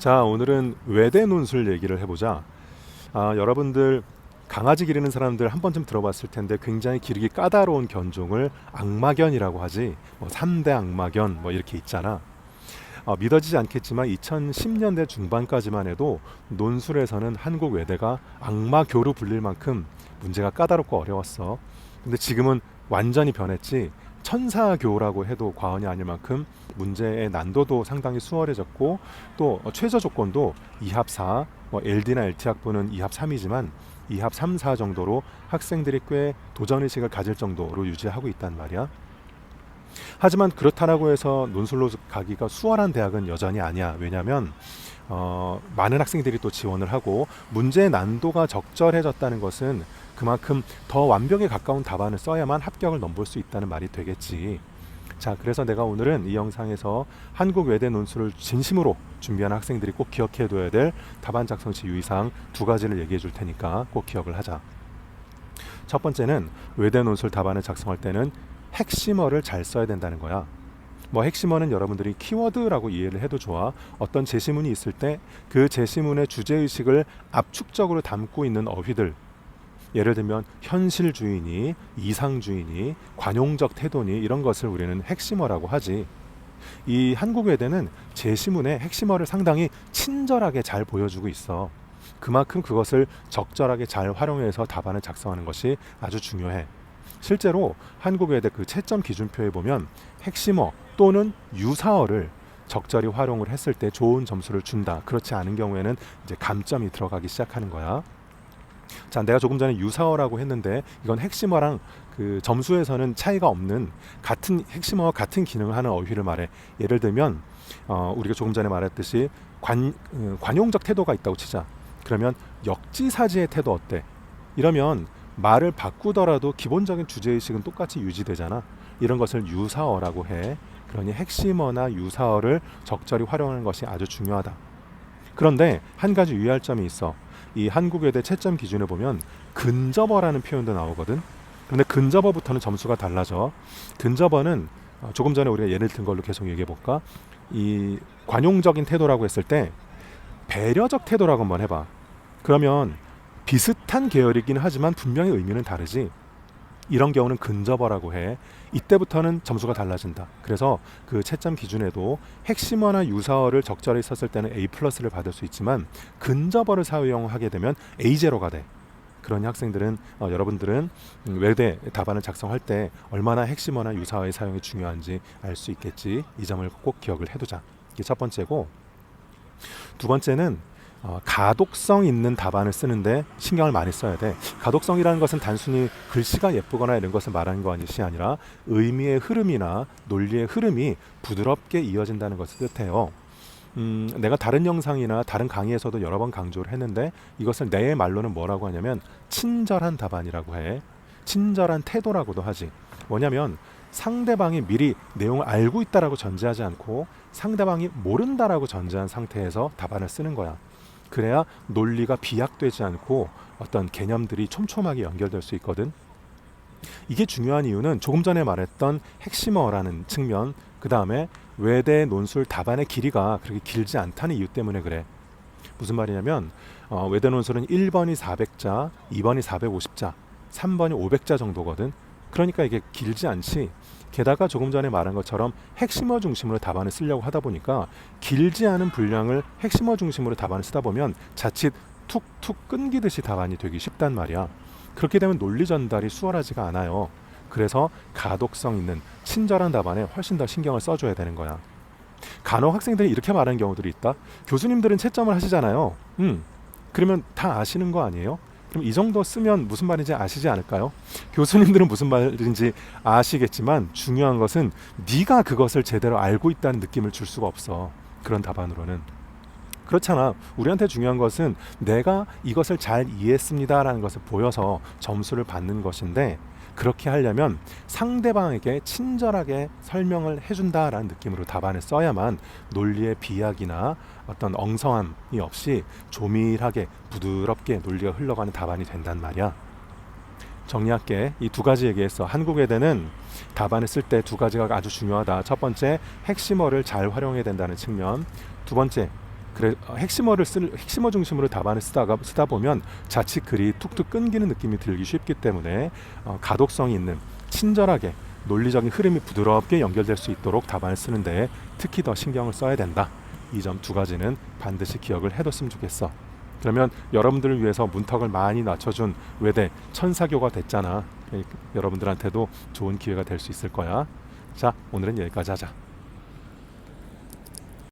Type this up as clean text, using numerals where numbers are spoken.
자, 오늘은 외대 논술 얘기를 해보자. 여러분들 강아지 기르는 사람들 한 번쯤 들어봤을 텐데 굉장히 기르기 까다로운 견종을 악마견이라고 하지. 뭐 3대 악마견 뭐 이렇게 있잖아. 믿어지지 않겠지만 2010년대 중반까지만 해도 논술에서는 한국 외대가 악마교로 불릴 만큼 문제가 까다롭고 어려웠어. 근데 지금은 완전히 변했지. 천사교라고 해도 과언이 아닐 만큼 문제의 난도도 상당히 수월해졌고 또 최저 조건도 2합 4, 뭐 LD나 LT 학부는 2합 3이지만 2합 3, 4 정도로 학생들이 꽤 도전의식을 가질 정도로 유지하고 있단 말이야. 하지만 그렇다라고 해서 논술로 가기가 수월한 대학은 여전히 아니야. 왜냐하면 많은 학생들이 또 지원을 하고 문제의 난도가 적절해졌다는 것은 그만큼 더 완벽에 가까운 답안을 써야만 합격을 넘볼 수 있다는 말이 되겠지. 자, 그래서 내가 오늘은 이 영상에서 한국 외대 논술을 진심으로 준비하는 학생들이 꼭 기억해둬야 될 답안 작성 시 유의사항 두 가지를 얘기해 줄 테니까 꼭 기억을 하자. 첫 번째는 외대 논술 답안을 작성할 때는 핵심어를 잘 써야 된다는 거야. 뭐 핵심어는 여러분들이 키워드라고 이해를 해도 좋아. 어떤 제시문이 있을 때 그 제시문의 주제의식을 압축적으로 담고 있는 어휘들, 예를 들면 현실주의니 이상주의니 관용적 태도니 이런 것을 우리는 핵심어라고 하지. 이 한국 외대는 제시문의 핵심어를 상당히 친절하게 잘 보여주고 있어. 그만큼 그것을 적절하게 잘 활용해서 답안을 작성하는 것이 아주 중요해. 실제로 한국 외대 그 채점 기준표에 보면 핵심어 또는 유사어를 적절히 활용을 했을 때 좋은 점수를 준다. 그렇지 않은 경우에는 이제 감점이 들어가기 시작하는 거야. 자, 내가 조금 전에 유사어라고 했는데 이건 핵심어랑 그 점수에서는 차이가 없는 같은 핵심어와 같은 기능을 하는 어휘를 말해. 예를 들면 우리가 조금 전에 말했듯이 관용적 태도가 있다고 치자. 그러면 역지사지의 태도 어때? 이러면 말을 바꾸더라도 기본적인 주제의식은 똑같이 유지되잖아. 이런 것을 유사어라고 해. 그러니 핵심어나 유사어를 적절히 활용하는 것이 아주 중요하다. 그런데 한 가지 유의할 점이 있어. 이 한국외대 채점 기준에 보면 근접어라는 표현도 나오거든. 그런데 근접어부터는 점수가 달라져. 근접어는 조금 전에 우리가 예를 든 걸로 계속 얘기해 볼까? 이 관용적인 태도라고 했을 때 배려적 태도라고 한번 해봐. 그러면 비슷한 계열이긴 하지만 분명히 의미는 다르지. 이런 경우는 근접어라고 해. 이때부터는 점수가 달라진다. 그래서 그 채점 기준에도 핵심어나 유사어를 적절히 썼을 때는 A+를 받을 수 있지만 근접어를 사용하게 되면 A0가 돼. 그러니 학생들은 여러분들은 외대 답안을 작성할 때 얼마나 핵심어나 유사어의 사용이 중요한지 알 수 있겠지. 이 점을 꼭 기억을 해두자. 이게 첫 번째고, 두 번째는 가독성 있는 답안을 쓰는데 신경을 많이 써야 돼. 가독성이라는 것은 단순히 글씨가 예쁘거나 이런 것을 말하는 것이 아니라 의미의 흐름이나 논리의 흐름이 부드럽게 이어진다는 것을 뜻해요. 내가 다른 영상이나 다른 강의에서도 여러 번 강조를 했는데 이것을 내 말로는 뭐라고 하냐면 친절한 답안이라고 해. 친절한 태도라고도 하지. 뭐냐면 상대방이 미리 내용을 알고 있다라고 전제하지 않고 상대방이 모른다라고 전제한 상태에서 답안을 쓰는 거야. 그래야 논리가 비약되지 않고 어떤 개념들이 촘촘하게 연결될 수 있거든. 이게 중요한 이유는 조금 전에 말했던 핵심어라는 측면, 그 다음에 외대 논술 답안의 길이가 그렇게 길지 않다는 이유 때문에 그래. 무슨 말이냐면 외대 논술은 1번이 400자, 2번이 450자, 3번이 500자 정도거든. 그러니까 이게 길지 않지. 게다가 조금 전에 말한 것처럼 핵심어 중심으로 답안을 쓰려고 하다 보니까 길지 않은 분량을 핵심어 중심으로 답안을 쓰다 보면 자칫 툭툭 끊기듯이 답안이 되기 쉽단 말이야. 그렇게 되면 논리 전달이 수월하지가 않아요. 그래서 가독성 있는 친절한 답안에 훨씬 더 신경을 써줘야 되는 거야. 간혹 학생들이 이렇게 말하는 경우들이 있다. 교수님들은 채점을 하시잖아요. 그러면 다 아시는 거 아니에요? 그럼 이 정도 쓰면 무슨 말인지 아시지 않을까요? 교수님들은 무슨 말인지 아시겠지만 중요한 것은 네가 그것을 제대로 알고 있다는 느낌을 줄 수가 없어. 그런 답안으로는. 그렇잖아. 우리한테 중요한 것은 내가 이것을 잘 이해했습니다라는 것을 보여서 점수를 받는 것인데 그렇게 하려면 상대방에게 친절하게 설명을 해준다라는 느낌으로 답안을 써야만 논리의 비약이나 어떤 엉성함이 없이 조밀하게 부드럽게 논리가 흘러가는 답안이 된단 말이야. 정리할게. 이 두 가지 얘기했어. 한국 외대는 답안을 쓸 때 두 가지가 아주 중요하다. 첫 번째, 핵심어를 잘 활용해야 된다는 측면. 두 번째, 그래 핵심어 중심으로 답안을 쓰다 보면 자칫 글이 툭툭 끊기는 느낌이 들기 쉽기 때문에 가독성이 있는 친절하게 논리적인 흐름이 부드럽게 연결될 수 있도록 답안을 쓰는데 특히 더 신경을 써야 된다. 이 점 두 가지는 반드시 기억을 해뒀으면 좋겠어. 그러면 여러분들을 위해서 문턱을 많이 낮춰준 외대 천사교가 됐잖아. 여러분들한테도 좋은 기회가 될 수 있을 거야. 자, 오늘은 여기까지 하자.